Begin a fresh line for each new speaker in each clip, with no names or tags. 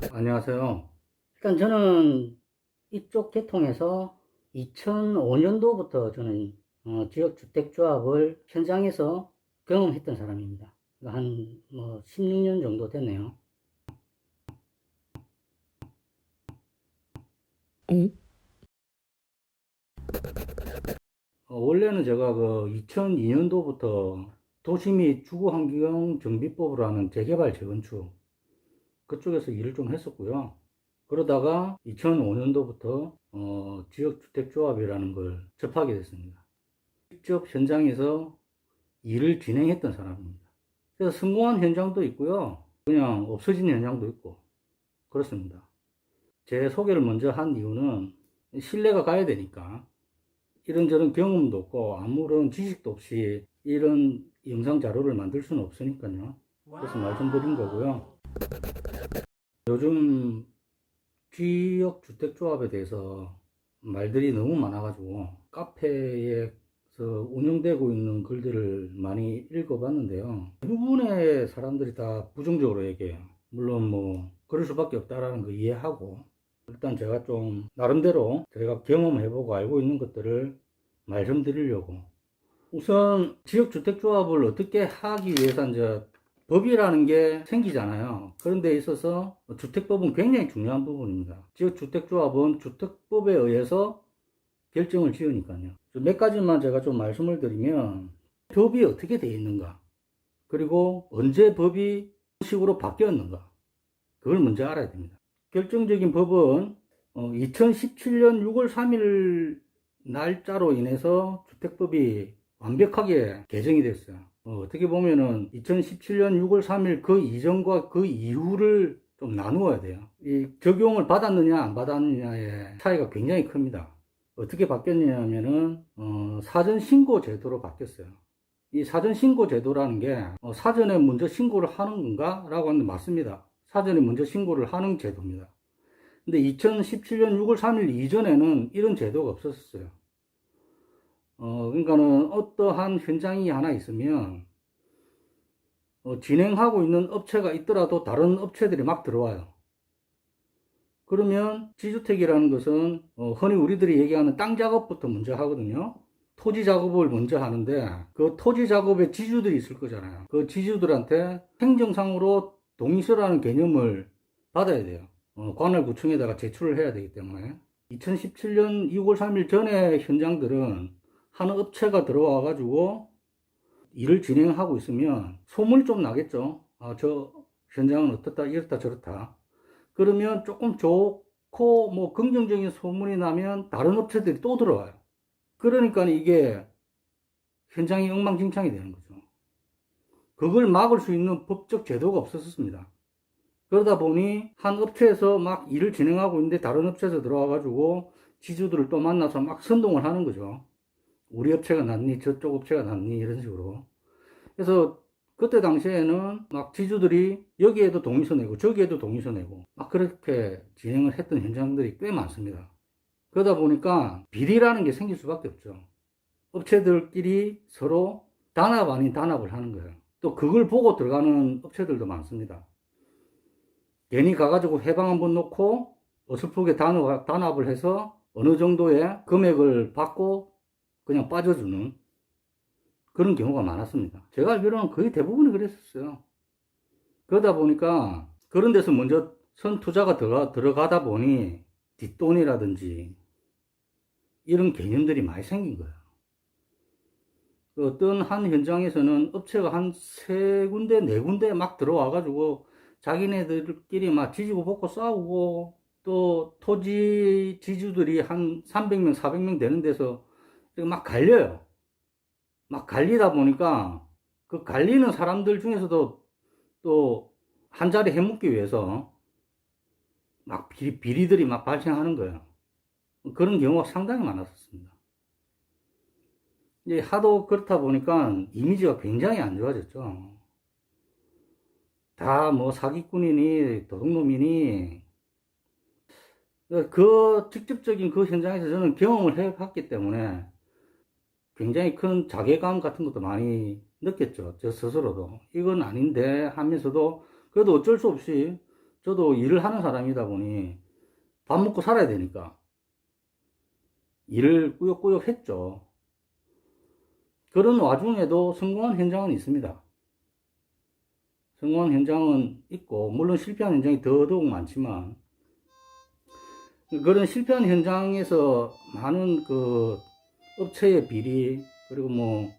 안녕하세요. 일단 저는 이쪽 계통에서 2005년도부터 저는 지역주택조합을 현장에서 경험했던 사람입니다. 한 16년 정도 됐네요.
응?
원래는 제가 그 2002년도부터 도시 및 주거환경정비법으로 는 재개발 재건축 그쪽에서 일을 좀 했었고요. 그러다가 2005년도부터 지역주택조합이라는 걸 접하게 됐습니다. 직접 현장에서 일을 진행했던 사람입니다. 그래서 성공한 현장도 있고요. 그냥 없어진 현장도 있고 그렇습니다. 제 소개를 먼저 한 이유는 신뢰가 가야 되니까 이런저런 경험도 없고 아무런 지식도 없이 이런 영상 자료를 만들 수는 없으니까요. 그래서 말씀드린 거고요. 요즘 지역주택조합에 대해서 말들이 너무 많아가지고 카페에서 운영되고 있는 글들을 많이 읽어봤는데요. 대부분의 사람들이 다 부정적으로 얘기해요. 물론 뭐 그럴 수밖에 없다라는 거 이해하고 일단 제가 좀 나름대로 제가 경험해보고 알고 있는 것들을 말씀드리려고 우선 지역주택조합을 어떻게 하기 위해서 이제 법이라는 게 생기잖아요. 그런 데 있어서 주택법은 굉장히 중요한 부분입니다. 지역주택조합은 주택법에 의해서 결정을 지으니까요. 몇 가지만 제가 좀 말씀을 드리면 법이 어떻게 되어 있는가 그리고 언제 법이 식으로 바뀌었는가 그걸 먼저 알아야 됩니다. 결정적인 법은 2017년 6월 3일 날짜로 인해서 주택법이 완벽하게 개정이 됐어요. 어떻게 보면은 2017년 6월 3일 그 이전과 그 이후를 좀 나누어야 돼요. 이 적용을 받았느냐 안 받았느냐의 차이가 굉장히 큽니다. 어떻게 바뀌었냐면은 사전 신고 제도로 바뀌었어요. 이 사전 신고 제도라는 게 사전에 먼저 신고를 하는 건가? 라고 하는데 맞습니다. 사전에 먼저 신고를 하는 제도입니다. 근데 2017년 6월 3일 이전에는 이런 제도가 없었어요. 그러니까는 어떠한 현장이 하나 있으면 진행하고 있는 업체가 있더라도 다른 업체들이 막 들어와요. 그러면 지주택이라는 것은 흔히 우리들이 얘기하는 땅 작업부터 먼저 하거든요. 토지 작업을 먼저 하는데 그 토지 작업에 지주들이 있을 거잖아요. 그 지주들한테 행정상으로 동의서라는 개념을 받아야 돼요. 관할구청에다가 제출을 해야 되기 때문에 2017년 2월 3일 전에 현장들은 한 업체가 들어와 가지고 일을 진행하고 있으면 소문이 좀 나겠죠. 저 현장은 어떻다 이렇다 저렇다. 그러면 조금 좋고 뭐 긍정적인 소문이 나면 다른 업체들이 또 들어와요. 그러니까 이게 현장이 엉망진창이 되는 거죠. 그걸 막을 수 있는 법적 제도가 없었습니다. 그러다 보니 한 업체에서 막 일을 진행하고 있는데 다른 업체에서 들어와가지고 지주들을 또 만나서 막 선동을 하는 거죠. 우리 업체가 낫니 저쪽 업체가 낫니 이런 식으로. 그래서 그때 당시에는 막 지주들이 여기에도 동의서 내고 저기에도 동의서 내고 막 그렇게 진행을 했던 현장들이 꽤 많습니다. 그러다 보니까 비리라는 게 생길 수밖에 없죠. 업체들끼리 서로 단합 아닌 단합을 하는 거예요. 또 그걸 보고 들어가는 업체들도 많습니다. 괜히 가가지고 해방 한번 놓고 어설프게 단합을 해서 어느 정도의 금액을 받고 그냥 빠져주는 그런 경우가 많았습니다. 제가 알기로는 거의 대부분이 그랬었어요. 그러다 보니까 그런 데서 먼저 선 투자가 들어가다 보니 뒷돈이라든지 이런 개념들이 많이 생긴 거예요. 그 어떤 한 현장에서는 업체가 한 세 군데, 네 군데 막 들어와가지고 자기네들끼리 막 지지고 볶고 싸우고 또 토지 지주들이 한 300명, 400명 되는 데서 막 갈려요. 막 갈리다 보니까 그 갈리는 사람들 중에서도 또 한 자리 해먹기 위해서 막 비리들이 막 발생하는 거예요. 그런 경우가 상당히 많았었습니다. 이제 하도 그렇다 보니까 이미지가 굉장히 안 좋아졌죠. 다 뭐 사기꾼이니 도둑놈이니 그 직접적인 그 현장에서 저는 경험을 해봤기 때문에 굉장히 큰 자괴감 같은 것도 많이 느꼈죠. 저 스스로도 이건 아닌데 하면서도 그래도 어쩔 수 없이 저도 일을 하는 사람이다 보니 밥 먹고 살아야 되니까 일을 꾸역꾸역 했죠. 그런 와중에도 성공한 현장은 있습니다. 성공한 현장은 있고, 물론 실패한 현장이 더더욱 많지만, 그런 실패한 현장에서 많은 그 업체의 비리, 그리고 뭐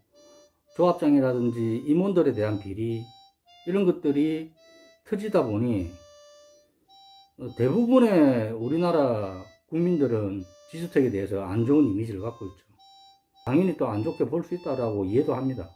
조합장이라든지 임원들에 대한 비리, 이런 것들이 터지다 보니 대부분의 우리나라 국민들은 지주택에 대해서 안 좋은 이미지를 갖고 있죠. 당연히 또 안 좋게 볼 수 있다라고 이해도 합니다.